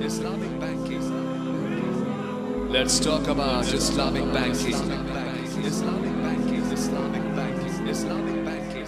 Islamic banking. Let's talk about Islamic banking. Islamic banking. Islamic banking. Islamic banking.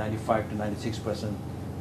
95 to 96%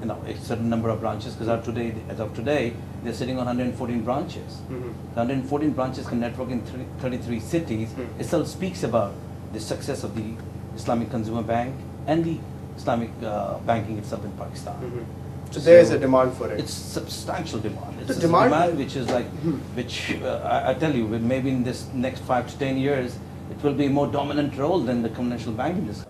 a certain number of branches, because as of today they're sitting on 114 branches. 114 branches can network in 33 cities. It still speaks about the success of the Islamic Consumer Bank and the Islamic banking itself in Pakistan. So there is a demand for it. It's substantial demand. It's The a demand which is like, which I tell you, maybe in this next 5 to 10 years, it will be a more dominant role than the conventional banking system.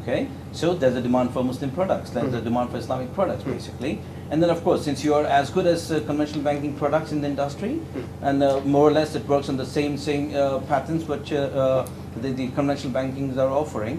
okay? So there's a demand for Muslim products. There's a demand for Islamic products, basically. And then, of course, since you're as good as conventional banking products in the industry, and more or less it works on the same patterns which the conventional bankings are offering,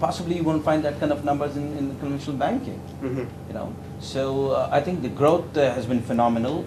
possibly you won't find that kind of numbers in conventional banking. You know, so I think the growth has been phenomenal.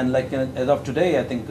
and like as of today, I think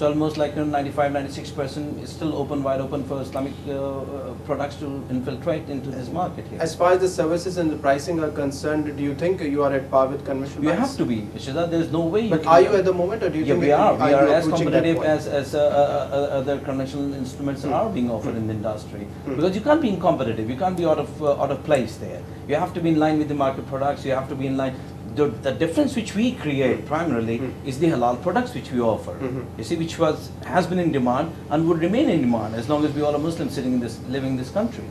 So almost like 95-96% is still wide open for Islamic products to infiltrate into this market here. As far as the services and the pricing are concerned, do you think you are at par with conventional You banks? have to be, Shazad. There is no way. But are you at the moment, or do you think we are you as approaching that competitive point? as other conventional instruments that are being offered in the industry, because you can't be incompetitive, you can't be out of place there. You have to be in line with the market products. You have to be in line. The difference which we create primarily is the halal products which we offer. You see, which has been in demand and would remain in demand as long as we all are Muslims living in this country.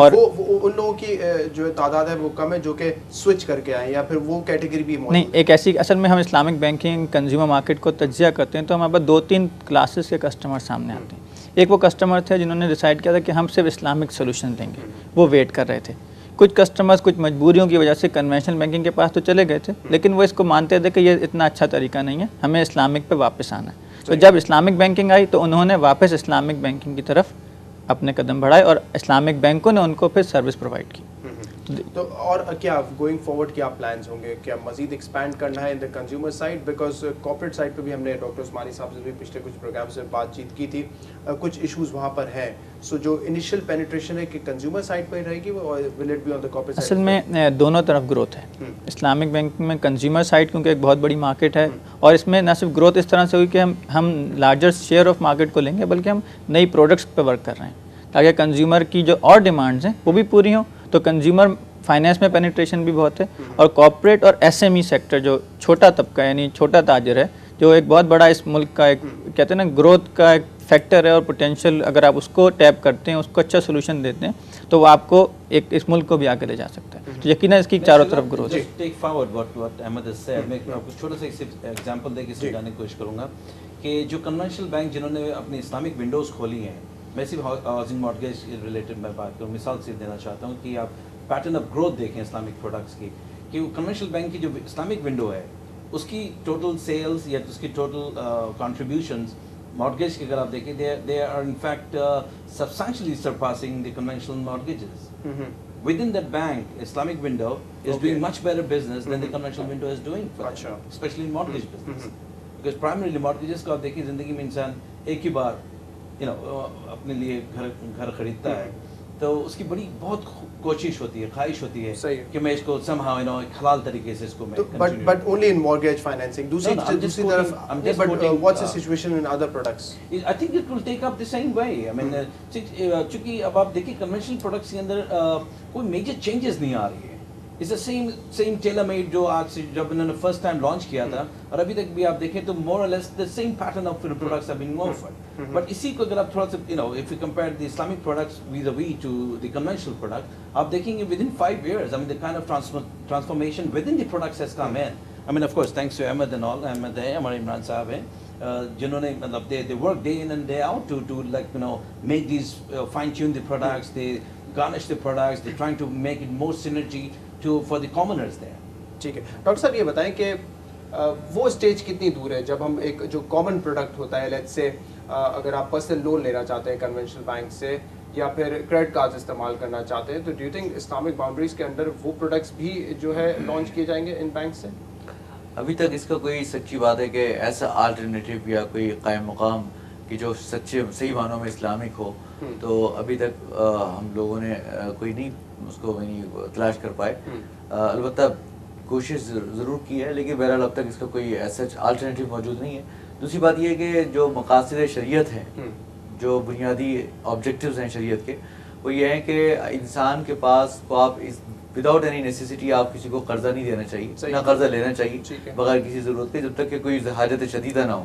اور وہ ان لوگوں کی جو تعداد ہے وہ کم ہے جو کہ سوئچ کر کے آئیں یا پھر وہ کیٹیگری بھی موجود نہیں، ایک ایسی اصل میں ہم اسلامک بینکنگ کنزیومر مارکیٹ کو تجزیہ کرتے ہیں تو ہمارے پاس 2-3 کلاسز کے کسٹمر سامنے آتے ہیں. ایک وہ کسٹمر تھے جنہوں نے ڈیسائیڈ کیا تھا کہ ہم صرف اسلامک سولوشن دیں گے، وہ ویٹ کر رہے تھے. کچھ کسٹمرز کچھ مجبوریوں کی وجہ سے کنونشنل بینکنگ کے پاس تو چلے گئے تھے، لیکن وہ اس کو مانتے تھے کہ یہ اتنا اچھا طریقہ نہیں ہے، ہمیں اسلامک پہ واپس آنا ہے. تو جب اسلامک بینکنگ آئی تو انہوں نے واپس اسلامک بینکنگ کی طرف اپنے قدم بڑھائے اور اسلامک بینکوں نے ان کو پھر سروس پرووائڈ کی. تو اور کیا گوئنگ فارورڈ کیا پلانز ہوں گے؟ کیا مزید ایکسپینڈ کرنا ہے in the consumer side? Because corporate side پہ بھی ہم نے ڈاکٹر عثمانی صاحب سے بھی پچھلے کچھ پروگرام سے بات چیت کی تھی، کچھ ایشوز وہاں پر ہیں. سو جو انیشیل پینیٹریشن ہے کہ کنزیومر سائڈ پہ رہے گی وہ will it be on the corporate side? اصل میں دونوں طرف گروتھ ہے. اسلامک بینکنگ میں کنزیومر سائڈ کیونکہ ایک بہت بڑی مارکیٹ ہے اور اس میں نہ صرف گروتھ اس طرح سے ہوئی کہ ہم لارجر شیئر آف مارکیٹ کو لیں گے، بلکہ ہم نئی پروڈکٹس پہ ورک کر رہے ہیں تاکہ کنزیومر کی جو اور ڈیمانڈز ہیں وہ بھی پوری ہوں. تو کنزیومر فائنینس میں پینیٹریشن بھی بہت ہے اور کارپوریٹ اور ایس ایم ای سیکٹر جو چھوٹا طبقہ یعنی چھوٹا تاجر ہے جو ایک بہت بڑا اس ملک کا ایک کہتے ہیں نا گروتھ کا ایک فیکٹر ہے اور پوٹینشیل، اگر آپ اس کو ٹیپ کرتے ہیں، اس کو اچھا سولوشن دیتے ہیں تو وہ آپ کو ایک اس ملک کو بھی آگے لے جا سکتا ہے. تو یقیناً اس کی چاروں طرف گروتھ ہے. Take forward what Ahmed has said. میں آپ کو چھوٹا سا ایگزامپل دے کے سمجھانے کی کوشش کروں گا کہ جو کنونشنل بینک جنہوں نے اپنی اسلامک ونڈوز کھولی ہیں، میں صرف ہاؤسنگ مارگیج ریلیٹڈ میں بات کروں، مثال صرف دینا چاہتا ہوں کہ آپ پیٹرن آف گروتھ دیکھیں اسلامک پروڈکٹس کی کہ کنونشنل بینک کی جو اسلامک ونڈو ہے اس کی ٹوٹل سیلز یا اس کی ٹوٹل کانٹریبیوشنز مارگیج کی اگر آپ دیکھیں they are in fact substantially surpassing the conventional mortgages. Within that bank, Islamic window is doing much better business than the conventional window is doing for them, especially in mortgage business. Because primarily mortgages کو آپ دیکھیں زندگی میں انسان ایک ہی بار اپنے لیے گھر خریدتا ہے تو اس کی بڑی بہت کوشش ہوتی ہے، خواہش ہوتی ہے کہ میں اس کو somehow ایک حلال طریقے سے اس کو میں but only in mortgage financing. دوسری طرف but what's the situation in other products? I think it will take up the same way. I mean چونکہ اب آپ دیکھیں کنونشنل پروڈکٹس کے اندر کوئی میجر چینجز نہیں آ رہی ہے. It's the same tailor made جو آج سے جب انہوں نے فرسٹ ٹائم لانچ کیا تھا اور ابھی تک بھی آپ دیکھیں تو more or less the same pattern of products have been offered. But اسی کو اگر آپ تھوڑا سا if you compare the Islamic products vis-a-vis to the conventional product, آپ دیکھیں گے within 5 years, I mean the kind of transformation within the products has come in. I mean of course thanks to Ahmed and all, Ahmed ہے ہمارے عمران صاحب ہیں جنہوں نے مطلب they work day in and day out to like make these fine tune the products, they garnish the products, they're trying to make it more synergy for the commoners there. ٹھیک ہے doctor صاحب یہ بتائیں کہ وہ stage کتنی دور ہے جب ہم ایک جو کامن پروڈکٹ ہوتا ہے لیٹس سے اگر آپ پرسنل لون لینا چاہتے ہیں کنونشنل بینک سے یا پھر کریڈٹ کارڈز استعمال کرنا چاہتے ہیں تو do you think Islamic boundaries کے انڈر وہ پروڈکٹس بھی جو ہے لانچ کیے جائیں گے ان بینک سے؟ ابھی تک اس کا کوئی سچی بات ہے کہ ایسا آلٹرنیٹیو یا کوئی قائم مقام کہ جو سچے صحیح معنوں میں اسلامک ہو تو ابھی تک ہم لوگوں نے کوئی نہیں اس کو تلاش کر پائے. البتہ کوشش ضرور کی ہے لیکن بہرحال اب تک اس کا کوئی ایسا آلٹرنیٹیو موجود نہیں ہے. دوسری بات یہ ہے کہ جو مقاصد شریعت ہیں، جو بنیادی آبجیکٹیوز ہیں شریعت کے، وہ یہ ہے کہ انسان کے پاس کو آپ وداؤٹ اینی نیسیسٹی آپ کسی کو قرضہ نہیں دینا چاہیے، نہ قرضہ لینا چاہیے بغیر کسی ضرورت کے جب تک کہ کوئی حاجت شدیدہ نہ ہو.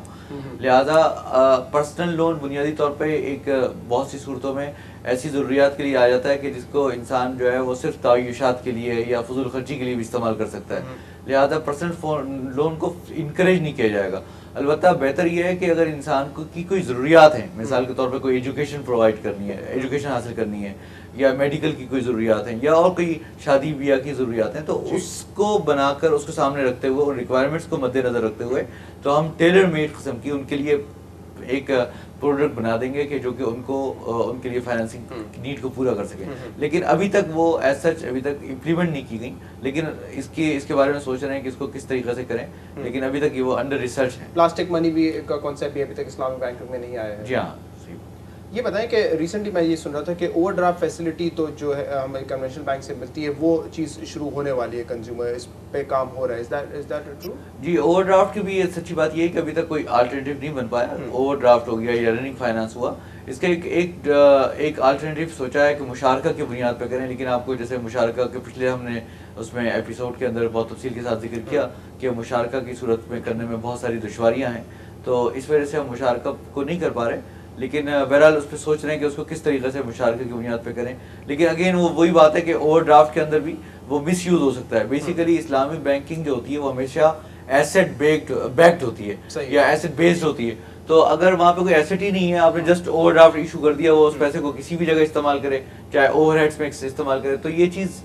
لہٰذا پرسنل لون بنیادی طور پہ ایک بہت سی صورتوں میں ایسی ضروریات کے لیے آ جاتا ہے کہ جس کو انسان جو ہے وہ صرف تعیشات کے لیے یا فضول خرچی کے لیے بھی استعمال کر سکتا ہے. لہٰذا پرسنل لون کو انکریج نہیں کیا جائے گا. البتہ بہتر یہ ہے کہ اگر انسان کی کوئی ضروریات ہیں، مثال کے طور پہ کوئی ایجوکیشن پرووائڈ کرنی ہے، ایجوکیشن حاصل کرنی ہے، یا میڈیکل کی کوئی ضروریات ہیں، یا اور کوئی شادی بیاہ کی ضروریات ہیں، تو اس کو بنا کر اس کو سامنے رکھتے ہوئے ان ریکوائرمنٹس کو مد نظر رکھتے ہوئے تو ہم ٹیلر میڈ قسم کی ان کے لیے ایک پروڈکٹ بنا دیں گے کہ جو کہ ان کے لیے فائنینسنگ نیڈ کو پورا کر سکیں. لیکن ابھی تک وہ ایز سچ ابھی تک امپلیمنٹ نہیں کی گئی، لیکن اس کے بارے میں سوچ رہے ہیں کہ اس کو کس طریقے سے کریں، لیکن ابھی تک یہ وہ انڈر ریسرچ ہے. پلاسٹک منی بھی کا کانسیپٹ بھی ابھی تک اسلامک بینکنگ میں نہیں آیا ہے. جی ہاں. یہ بتائیں کہ ریسنٹلی میں یہ سن رہا تھا کہ اوور ڈرافٹ فیسلٹی تو جو ہے ہمیں کنونشنل بینک سے ملتی ہے وہ چیز شروع ہونے والی ہے، کنزیومر اس پہ کام ہو رہا ہے. Is that true? جی اوور ڈرافٹ کی بھی سچی بات یہ ہے کہ ابھی تک کوئی آلٹرنیٹیو نہیں بن پایا. اوور ڈرافٹ ہو گیا یا رننگ فائنانس ہوا، اس کا ایک آلٹرنیٹیو سوچا ہے کہ مشارکہ کی بنیاد پہ کریں. لیکن آپ کو جیسے مشارکہ کے پچھلے ہم نے اس میں ایپیسوڈ کے اندر بہت تفصیل کے ساتھ ذکر کیا کہ مشارکہ کی صورت میں کرنے میں بہت ساری دشواریاں ہیں، تو اس وجہ سے ہم مشارکہ کو نہیں کر پا رہے. لیکن بہرحال اس پہ سوچ رہے ہیں کہ اس کو کس طریقے سے مشارکت کی بنیاد پہ کریں. لیکن اگین وہ وہی بات ہے کہ اوور ڈرافٹ کے اندر بھی وہ مس یوز ہو سکتا ہے. بیسیکلی اسلامک بینکنگ جو ہوتی ہے وہ ہمیشہ ایسٹ بیکڈ ہوتی ہے یا ایسٹ بیسڈ ہوتی ہے. تو اگر وہاں پہ کوئی ایسٹ ہی نہیں ہے, آپ نے جسٹ اوور ڈرافٹ ایشو کر دیا, وہ اس پیسے کو کسی بھی جگہ استعمال کرے, چاہے اوور ہیڈس میں استعمال کرے, تو یہ چیز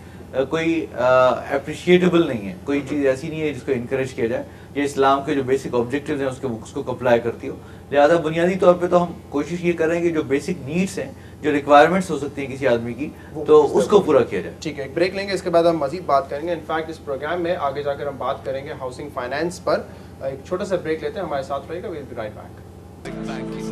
کوئی اپریشیٹیبل نہیں ہے. کوئی چیز ایسی نہیں ہے جس کو انکریج کیا جائے. یہ اسلام کے جو بیسک آبجیکٹیوز ہیں اس کو کمپلائی کرتی ہو. لہٰذا بنیادی طور پہ تو ہم کوشش یہ کر رہے ہیں کہ جو بیسک نیڈس ہیں, جو ریکوائرمنٹس ہو سکتی ہیں کسی آدمی کی, تو اس کو پورا کیا جائے. ٹھیک ہے, ایک بریک لیں گے, اس کے بعد ہم مزید بات کریں گے. انفیکٹ اس پروگرام میں آگے جا کر ہم بات کریں گے ہاؤسنگ فائنینس پر. ایک چھوٹا سا بریک لیتے ہیں, ہمارے ساتھ رہے گا. We'll be right back.